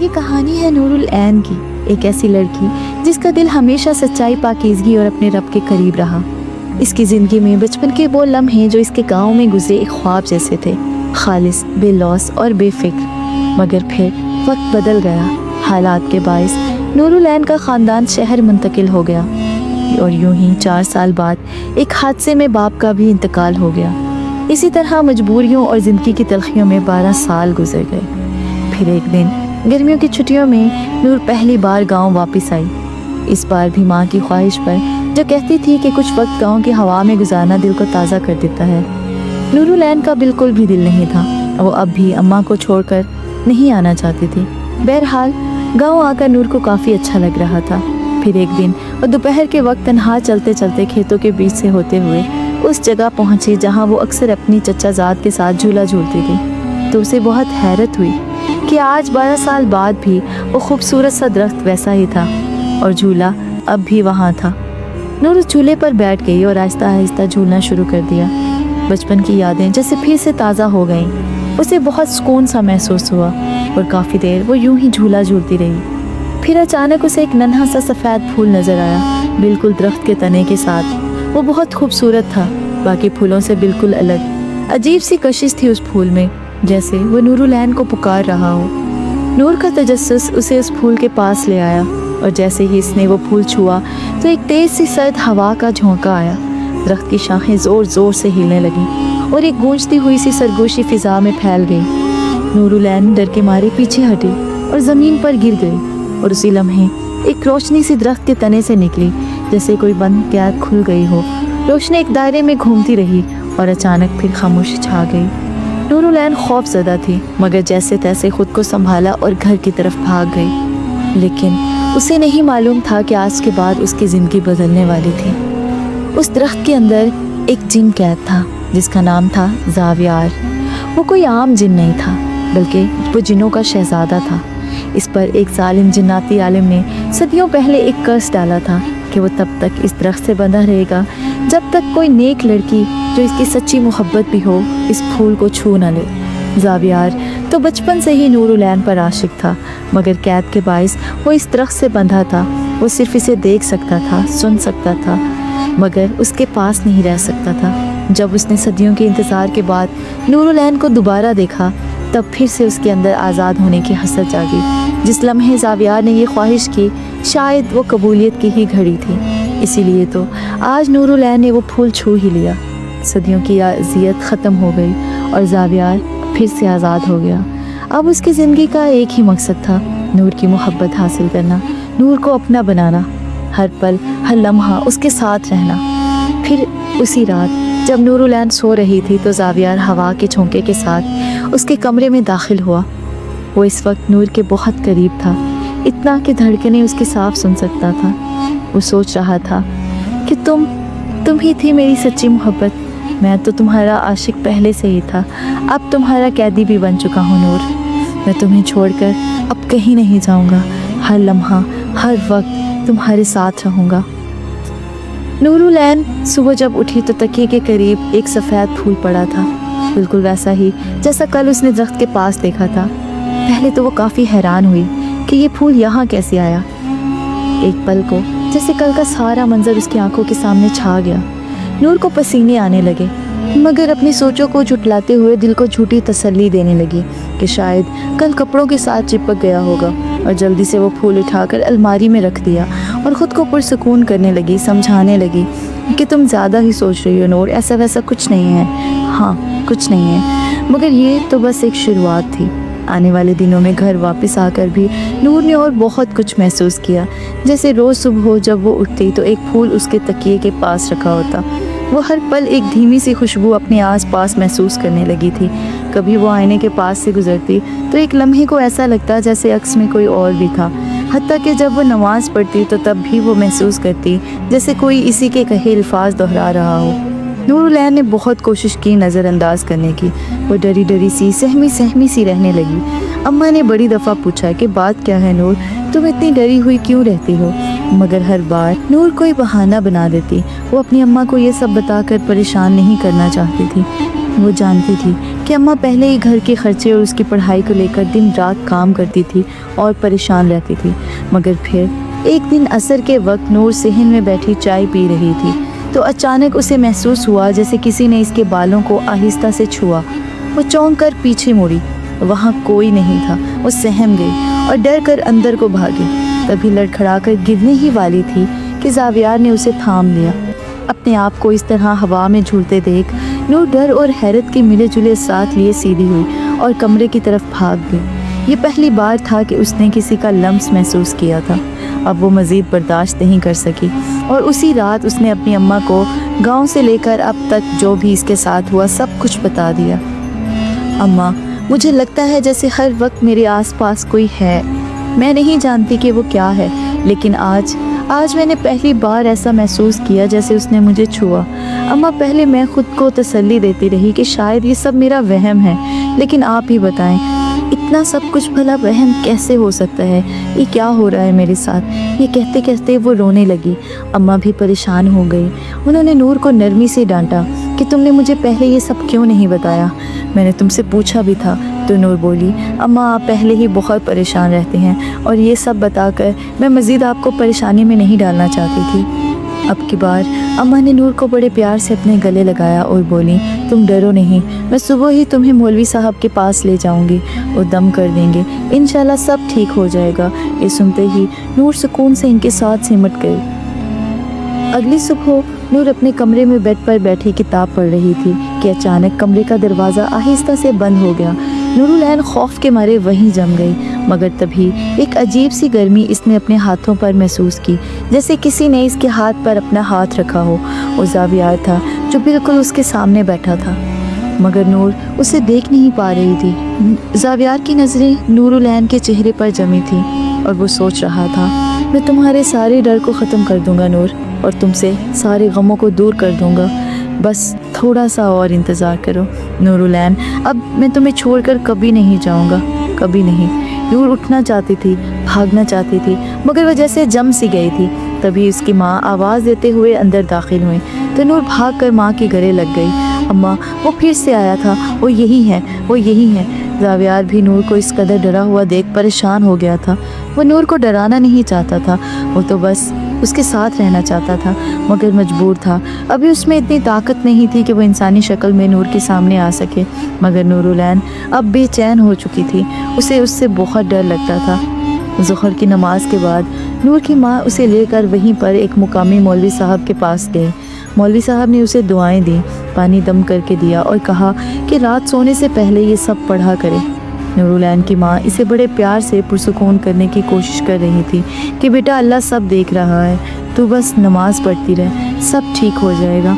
یہ کہانی ہے نور العین کی، ایک ایسی لڑکی جس کا دل ہمیشہ سچائی، پاکیزگی اور اپنے رب کے قریب رہا۔ اس کی زندگی میں بچپن کے وہ لمحے جو اس کے گاؤں میں گزرے ایک خواب جیسے تھے، خالص، بے لوث اور بے فکر۔ مگر پھر وقت بدل گیا، حالات کے باعث نور العین کا خاندان شہر منتقل ہو گیا، اور یوں ہی 4 سال بعد ایک حادثے میں باپ کا بھی انتقال ہو گیا۔ اسی طرح مجبوریوں اور زندگی کی تلخیوں میں 12 سال گزر گئے۔ پھر ایک دن گرمیوں کی چھٹیوں میں نور پہلی بار گاؤں واپس آئی، اس بار بھی ماں کی خواہش پر، جو کہتی تھی کہ کچھ وقت گاؤں کی ہوا میں گزارنا دل کو تازہ کر دیتا ہے۔ نور العین کا بالکل بھی دل نہیں تھا، وہ اب بھی اماں کو چھوڑ کر نہیں آنا چاہتی تھی۔ بہرحال گاؤں آ کر نور کو کافی اچھا لگ رہا تھا۔ پھر ایک دن وہ دوپہر کے وقت تنہا چلتے چلتے کھیتوں کے بیچ سے ہوتے ہوئے اس جگہ پہنچی جہاں وہ اکثر اپنی چچا زاد کے ساتھ جھولا جھولتی تھی، تو اسے بہت حیرت ہوئی کہ آج 12 سال بعد بھی وہ خوبصورت سا درخت ویسا ہی تھا اور جھولا اب بھی وہاں تھا۔ نور اس جھولے پر بیٹھ گئی اور آہستہ آہستہ جھولنا شروع کر دیا۔ بچپن کی یادیں جیسے پھر سے تازہ ہو گئیں، اسے بہت سکون سا محسوس ہوا اور کافی دیر وہ یوں ہی جھولا جھولتی رہی۔ پھر اچانک اسے ایک ننھا سا سفید پھول نظر آیا، بالکل درخت کے تنے کے ساتھ۔ وہ بہت خوبصورت تھا، باقی پھولوں سے بالکل الگ۔ عجیب سی کشش تھی اس پھول میں، جیسے وہ نور العین کو پکار رہا ہو۔ نور کا تجسس اسے اس پھول کے پاس لے آیا، اور جیسے ہی اس نے وہ پھول چھوا تو ایک تیز سی سرد ہوا کا جھونکا آیا۔ درخت کی شاخیں زور زور سے ہلنے لگیں اور ایک گونجتی ہوئی سی سرگوشی فضا میں پھیل گئی۔ نور العین ڈر کے مارے پیچھے ہٹی اور زمین پر گر گئی، اور اسی لمحے ایک روشنی سی درخت کے تنے سے نکلی، جیسے کوئی بند قید کھل گئی ہو۔ روشنی ایک دائرے میں گھومتی رہی اور اچانک پھر خاموشی چھا گئی۔ نور العین خوف زدہ تھی، مگر جیسے تیسے خود کو سنبھالا اور گھر کی طرف بھاگ گئی۔ لیکن اسے نہیں معلوم تھا کہ آج کے بعد اس کی زندگی بدلنے والی تھی۔ اس درخت کے اندر ایک جن قید تھا جس کا نام تھا زاویار۔ وہ کوئی عام جن نہیں تھا، بلکہ وہ جنوں کا شہزادہ تھا۔ اس پر ایک ظالم جناتی عالم نے صدیوں پہلے ایک کرس ڈالا تھا کہ وہ تب تک اس درخت سے بندھا رہے گا جب تک کوئی نیک لڑکی جو اس کی سچی محبت بھی ہو اس پھول کو چھو نہ لے۔ زاویار تو بچپن سے ہی نور العین پر عاشق تھا، مگر قید کے باعث وہ اس درخت سے بندھا تھا۔ وہ صرف اسے دیکھ سکتا تھا، سن سکتا تھا، مگر اس کے پاس نہیں رہ سکتا تھا۔ جب اس نے صدیوں کے انتظار کے بعد نور العین کو دوبارہ دیکھا، تب پھر سے اس کے اندر آزاد ہونے کی حسرت جاگی۔ جس لمحے زاویار نے یہ خواہش کی، شاید وہ قبولیت کی ہی گھڑی تھی، اسی لیے تو آج نور العین نے وہ پھول چھو ہی لیا۔ صدیوں کی اذیت ختم ہو گئی اور زاویار پھر سے آزاد ہو گیا۔ اب اس کی زندگی کا ایک ہی مقصد تھا، نور کی محبت حاصل کرنا، نور کو اپنا بنانا، ہر پل ہر لمحہ اس کے ساتھ رہنا۔ پھر اسی رات جب نور العین سو رہی تھی تو زاویار ہوا کے جھونکے کے ساتھ اس کے کمرے میں داخل ہوا۔ وہ اس وقت نور کے بہت قریب تھا، اتنا کہ دھڑکنیں اس کی صاف سن سکتا تھا۔ وہ سوچ رہا تھا کہ تم ہی تھی میری سچی محبت، میں تو تمہارا عاشق پہلے سے ہی تھا، اب تمہارا قیدی بھی بن چکا ہوں نور۔ میں تمہیں چھوڑ کر اب کہیں نہیں جاؤں گا، ہر لمحہ ہر وقت تمہارے ساتھ رہوں گا۔ نور العین صبح جب اٹھی تو تکیے کے قریب ایک سفید پھول پڑا تھا، بالکل ویسا ہی جیسا کل اس نے درخت کے پاس دیکھا تھا۔ پہلے تو وہ کافی حیران ہوئی کہ یہ پھول یہاں کیسے آیا۔ ایک پل کو جیسے کل کا سارا منظر اس کی آنکھوں کے سامنے چھا گیا۔ نور کو پسینے آنے لگے، مگر اپنی سوچوں کو جھٹلاتے ہوئے دل کو جھوٹی تسلی دینے لگی کہ شاید کل کپڑوں کے ساتھ چپک گیا ہوگا، اور جلدی سے وہ پھول اٹھا کر الماری میں رکھ دیا اور خود کو پرسکون کرنے لگی، سمجھانے لگی کہ تم زیادہ ہی سوچ رہی ہو نور، ایسا ویسا کچھ نہیں ہے، ہاں کچھ نہیں ہے، مگر یہ تو بس ایک شروعات تھی۔ آنے والے دنوں میں گھر واپس آ کر بھی نور نے اور بہت کچھ محسوس کیا، جیسے روز صبح جب وہ اٹھتی تو ایک پھول اس کے تکیے کے پاس رکھا ہوتا۔ وہ ہر پل ایک دھیمی سی خوشبو اپنے آس پاس محسوس کرنے لگی تھی۔ کبھی وہ آئینے کے پاس سے گزرتی تو ایک لمحے کو ایسا لگتا جیسے عکس میں کوئی اور بھی تھا، حتیٰ کہ جب وہ نماز پڑھتی تو تب بھی وہ محسوس کرتی جیسے کوئی اسی کے کہے الفاظ دہرا رہا ہو۔ نور العین نے بہت کوشش کی نظر انداز کرنے کی، وہ ڈری ڈری سی سہمی سی رہنے لگی۔ اماں نے بڑی دفعہ پوچھا کہ بات کیا ہے نور، تم اتنی ڈری ہوئی کیوں رہتی ہو، مگر ہر بار نور کوئی بہانہ بنا دیتی۔ وہ اپنی اماں کو یہ سب بتا کر پریشان نہیں کرنا چاہتی تھی۔ وہ جانتی تھی کہ कि अम्मा पहले ही घर के खर्चे और उसकी पढ़ाई को लेकर दिन रात काम करती थी और परेशान रहती थी। मगर फिर एक दिन असर के वक्त नूर सहन में बैठी चाय पी रही थी तो अचानक उसे महसूस हुआ जैसे किसी ने इसके बालों को आहिस्ता से छुआ। वो चौंक कर पीछे मुड़ी, वहाँ कोई नहीं था। वो सहम गई और डर कर अंदर को भागी। तभी लड़खड़ा कर गिरने ही वाली थी कि ज़ावियार ने उसे थाम लिया। अपने आप को इस तरह हवा में झूलते देख नूर डर और हैरत के मिले जुले साथ लिए सीधी हुई और कमरे की तरफ भाग गई। ये पहली बार था कि उसने किसी का लम्स महसूस किया था। अब वो मज़ीद बर्दाश्त नहीं कर सकी और उसी रात उसने अपनी अम्मा को गांव से लेकर अब तक जो भी इसके साथ हुआ सब कुछ बता दिया। अम्मा, मुझे लगता है जैसे हर वक्त मेरे आसपास कोई है। मैं नहीं जानती कि वो क्या है, लेकिन आज मैंने पहली बार ऐसा महसूस किया जैसे उसने मुझे छुआ। अम्मा, पहले मैं खुद को तसल्ली देती रही कि शायद ये सब मेरा वहम है, लेकिन आप ही बताएं, इतना सब कुछ भला वहम कैसे हो सकता है? ये क्या हो रहा है मेरे साथ? ये कहते कहते वो रोने लगी। अम्मा भी परेशान हो गई। उन्होंने नूर को नरमी से डांटा कि तुमने मुझे पहले ये सब क्यों नहीं बताया? मैंने तुमसे पूछा भी था। तो नूर बोली, अम्मा, आप पहले ही बहुत परेशान रहते हैं और ये सब बताकर मैं मज़ीद आपको परेशानी में नहीं डालना चाहती थी। अब की बार अम्मा ने नूर को बड़े प्यार से अपने गले लगाया और बोली, तुम डरो नहीं, मैं सुबह ही तुम्हें मौलवी साहब के पास ले जाऊंगी, वो दम कर देंगे, इंशाल्लाह सब ठीक हो जाएगा। ये सुनते ही नूर सुकून से इनके साथ सिमट गई। अगली सुबह नूर अपने कमरे में बेड पर बैठी किताब पढ़ रही थी कि अचानक कमरे का दरवाज़ा आहिस्ता से बंद हो गया। नूरुलैन खौफ के मारे वहीं जम गई, मगर तभी एक अजीब सी गर्मी इसने अपने हाथों पर महसूस की, जैसे किसी ने इसके हाथ पर अपना हाथ रखा हो। वो ज़ावियार था जो बिल्कुल उसके सामने बैठा था, मगर नूर उसे देख नहीं पा रही थी। ज़ावियार की नज़रें नूरुलैन के चेहरे पर जमी थी और वो सोच रहा था, मैं तुम्हारे सारे डर को ख़त्म कर दूंगा नूर, और तुमसे सारे गमों को दूर कर दूंगा। बस थोड़ा सा और इंतज़ार करो नूरुलैन, अब मैं तुम्हें छोड़कर कभी नहीं जाऊंगा, कभी नहीं। नूर उठना चाहती थी, भागना चाहती थी, मगर वह जैसे जम सी गई थी। तभी उसकी माँ आवाज़ देते हुए अंदर दाखिल हुई तो नूर भागकर माँ के गले लग गई। अम्मा, वो फिर से आया था, वो यही है, वो यही है। ज़ावियार भी नूर को इस कदर डरा हुआ देख परेशान हो गया था। वो नूर को डराना नहीं चाहता था, वो तो बस उसके साथ रहना चाहता था, मगर मजबूर था। अभी उसमें इतनी ताकत नहीं थी कि वो इंसानी शक्ल में नूर के सामने आ सके। मगर नूरुलैन अब बेचैन हो चुकी थी, उसे उससे बहुत डर लगता था। ज़ोहर की नमाज के बाद नूर की माँ उसे लेकर वहीं पर एक मुकामी मौलवी साहब के पास गई। मौलवी साहब ने उसे दुआएं दी, पानी दम करके दिया और कहा कि रात सोने से पहले ये सब पढ़ा करे। नूरुलैन की माँ इसे बड़े प्यार से पुरसुकून करने की कोशिश कर रही थी कि बेटा, अल्लाह सब देख रहा है, तू बस नमाज पढ़ती रह, सब ठीक हो जाएगा।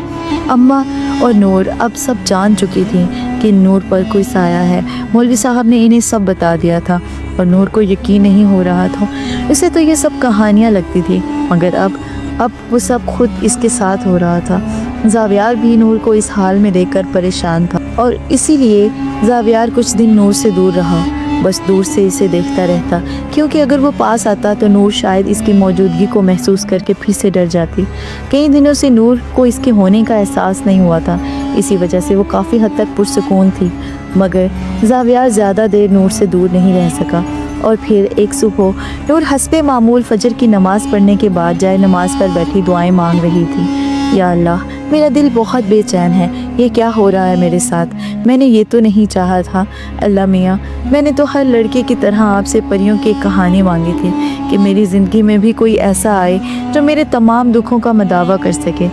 अम्मा और नूर अब सब जान चुकी थी कि नूर पर कोई साया है। मौलवी साहब ने इन्हें सब बता दिया था और नूर को यकीन नहीं हो रहा था। इसे तो ये सब कहानियाँ लगती थी, मगर अब वो सब खुद इसके साथ हो रहा था। ज़ावियार भी नूर को इस हाल में देखकर परेशान था और इसीलिए ज़ावियार कुछ दिन नूर से दूर रहा, बस दूर से इसे देखता रहता, क्योंकि अगर वो पास आता तो नूर शायद इसकी मौजूदगी को महसूस करके फिर से डर जाती। कई दिनों से नूर को इसके होने का एहसास नहीं हुआ था, इसी वजह से वो काफ़ी हद तक पुरसुकून थी। मगर ज़ावियार ज़्यादा देर नूर से दूर नहीं रह सका और फिर एक सुबह नूर हस्बे मामूल फजर की नमाज़ पढ़ने के बाद जाए नमाज पर बैठी दुआएं मांग रही थी। या अल्लाह, मेरा दिल बहुत बेचैन है, ये क्या हो रहा है मेरे साथ? मैंने ये तो नहीं चाहा था। अल्लाह मियाँ, मैंने तो हर लड़के की तरह आपसे परियों की कहानी मांगी थी कि मेरी ज़िंदगी में भी कोई ऐसा आए जो मेरे तमाम दुखों का मदावा कर सके।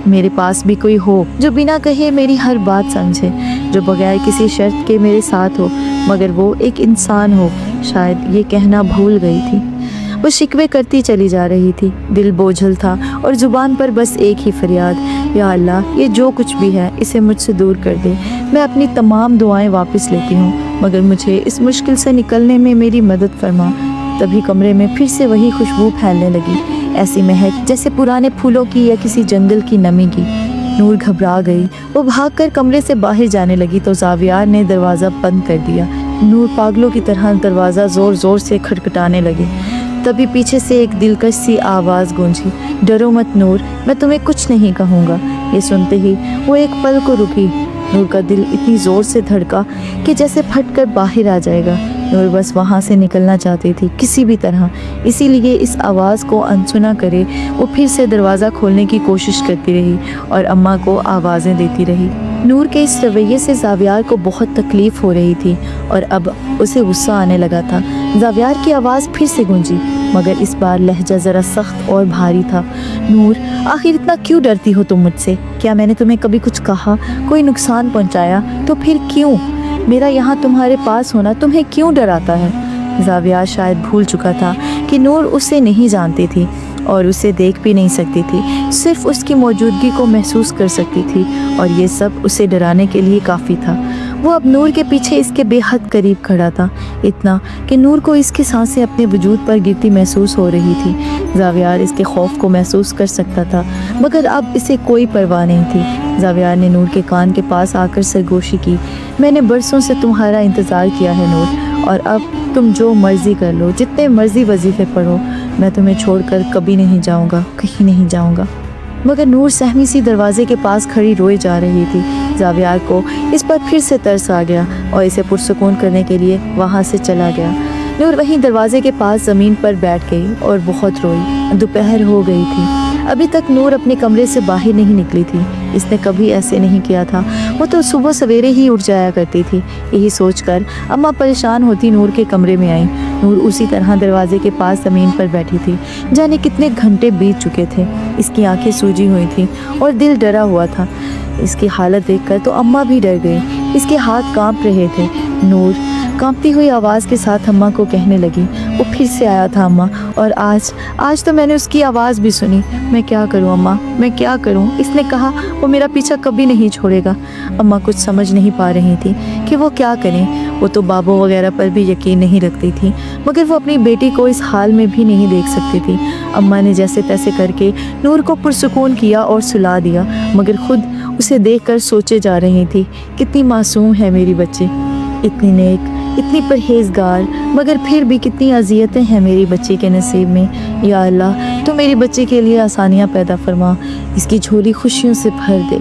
मेरे पास भी कोई हो जो बिना कहे मेरी हर बात समझे, जो बगैर किसी शर्त के मेरे साथ हो, मगर वो एक इंसान हो। शायद ये कहना भूल गई थी। वो शिकवे करती चली जा रही थी, दिल बोझल था और ज़ुबान पर बस एक ही फरियाद, या अल्लाह, ये जो कुछ भी है इसे मुझसे दूर कर दे। मैं अपनी तमाम दुआएं वापस लेती हूँ, मगर मुझे इस मुश्किल से निकलने में मेरी मदद फरमा। तभी कमरे में फिर से वही खुशबू फैलने लगी, ऐसी महक जैसे पुराने फूलों की या किसी जंगल की नमी की। नूर घबरा गई, वो भागकर कमरे से बाहर जाने लगी तो ज़ावियार ने दरवाज़ा बंद कर दिया। नूर पागलों की तरह दरवाज़ा ज़ोर ज़ोर से खटखटाने लगी। तभी पीछे से एक दिलकश सी आवाज़ गूंजी, डरो मत नूर, मैं तुम्हें कुछ नहीं कहूँगा। ये सुनते ही वो एक पल को रुकी, नूर का दिल इतनी ज़ोर से धड़का कि जैसे फट कर बाहर आ जाएगा। नूर बस वहाँ से निकलना चाहती थी किसी भी तरह, इसीलिए इस आवाज़ को अनसुना करे वो फिर से दरवाज़ा खोलने की कोशिश करती रही और अम्मा को आवाज़ें देती रही। नूर के इस रवैये से ज़ावियार को बहुत तकलीफ़ हो रही थी और अब उसे गुस्सा आने लगा था। ज़ावियार की आवाज़ फिर से गूंजी, मगर इस बार लहजा ज़रा सख्त और भारी था। नूर, आखिर इतना क्यों डरती हो तुम मुझसे? क्या मैंने तुम्हें कभी कुछ कहा, कोई नुकसान पहुंचाया? तो फिर क्यों? मेरा यहाँ तुम्हारे पास होना तुम्हें क्यों डराता है? ज़ावियार शायद भूल चुका था कि नूर उसे नहीं जानती थी और उसे देख भी नहीं सकती थी, सिर्फ उसकी मौजूदगी को महसूस कर सकती थी और ये सब उसे डराने के लिए काफ़ी था। वो अब नूर के पीछे इसके बेहद करीब खड़ा था, इतना कि नूर को इसकी सांसें अपने वजूद पर गिरती महसूस हो रही थी। ज़ावियार इसके खौफ को महसूस कर सकता था, मगर अब इसे कोई परवाह नहीं थी। ज़ावियार ने नूर के कान के पास आकर सरगोशी की, मैंने बरसों से तुम्हारा इंतज़ार किया है नूर, और अब तुम जो मर्ज़ी कर लो, जितने मर्ज़ी वजीफ़े पढ़ो, मैं तुम्हें छोड़कर कभी नहीं जाऊँगा, कहीं नहीं जाऊँगा। मगर नूर सहमी सी दरवाजे के पास खड़ी रोए जा रही थी। ज़ावियार को इस पर फिर से तरस आ गया और इसे पुरसुकून करने के लिए वहाँ से चला गया। नूर वहीं दरवाजे के पास ज़मीन पर बैठ गई और बहुत रोई। दोपहर हो गई थी। अभी तक नूर अपने कमरे से बाहर नहीं निकली थी। इसने कभी ऐसे नहीं किया था। वो तो सुबह सवेरे ही उठ जाया करती थी। यही सोचकर अम्मा परेशान होती नूर के कमरे में आई। नूर उसी तरह दरवाजे के पास ज़मीन पर बैठी थी। जाने कितने घंटे बीत चुके थे। इसकी आंखें सूजी हुई थी और दिल डरा हुआ था। इसकी हालत देखकर तो अम्मा भी डर गई। इसके हाथ कांप रहे थे। नूर कांपती हुई आवाज़ के साथ अम्मा को कहने लगी, वो फिर से आया था अम्मा, और आज तो मैंने उसकी आवाज़ भी सुनी। मैं क्या करूं अम्मा, मैं क्या करूं? इसने कहा वो मेरा पीछा कभी नहीं छोड़ेगा। अम्मा कुछ समझ नहीं पा रही थी कि वो क्या करें। वो तो बाबू वगैरह पर भी यकीन नहीं रखती थी, मगर वो अपनी बेटी को इस हाल में भी नहीं देख सकती थी। अम्मा ने जैसे तैसे करके नूर को पुरसुकून किया और सुला दिया, मगर खुद उसे देखकर सोचे जा रही थी, कितनी मासूम है मेरी बच्ची, इतनी नेक, इतनी परहेजगार, मगर फिर भी कितनी अजियतें हैं मेरी बच्ची के नसीब में। या अल्लाह, तो मेरी बच्ची के लिए आसानियाँ पैदा फरमा, इसकी झोली खुशियों से भर दे,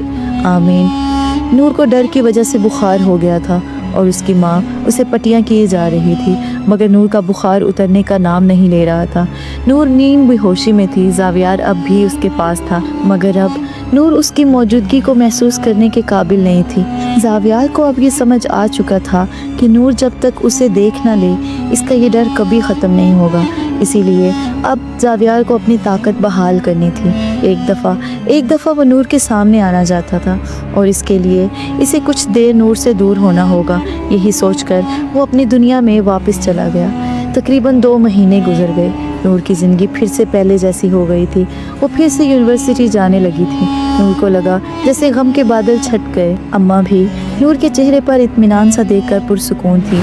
आमीन। नूर को डर की वजह से बुखार हो गया था और उसकी माँ उसे पट्टियाँ किए जा रही थी, मगर नूर का बुखार उतरने का नाम नहीं ले रहा था। नूर नींद बेहोशी में थी। ज़ावियार अब भी उसके पास था, मगर अब नूर उसकी मौजूदगी को महसूस करने के काबिल नहीं थी। ज़ावियार को अब ये समझ आ चुका था कि नूर जब तक उसे देख ना ले, इसका ये डर कभी ख़त्म नहीं होगा। इसीलिए अब ज़ावियार को अपनी ताकत बहाल करनी थी। एक दफ़ा वो नूर के सामने आना चाहता था और इसके लिए इसे कुछ देर नूर से दूर होना होगा। यही सोचकर वो अपनी दुनिया में वापस चला गया। तकरीबन 2 महीने गुजर गए। नूर की ज़िंदगी फिर से पहले जैसी हो गई थी। वो फिर से यूनिवर्सिटी जाने लगी थी। नूर को लगा जैसे गम के बादल छट गए। अम्मा भी नूर के चेहरे पर इत्मीनान सा देखकर पुरसुकून थी।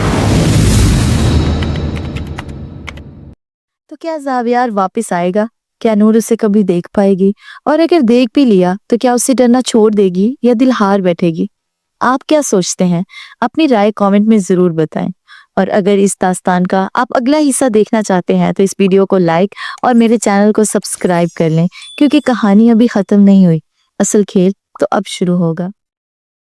तो क्या ज़ावियार वापस आएगा? क्या नूर उसे कभी देख पाएगी? और अगर देख भी लिया तो क्या उससे डरना छोड़ देगी या दिल हार बैठेगी? आप क्या सोचते हैं? अपनी राय कमेंट में ज़रूर बताएं। और अगर इस दास्तान का आप अगला हिस्सा देखना चाहते हैं तो इस वीडियो को लाइक और मेरे चैनल को सब्सक्राइब कर लें, क्योंकि कहानी अभी ख़त्म नहीं हुई। असल खेल तो अब शुरू होगा।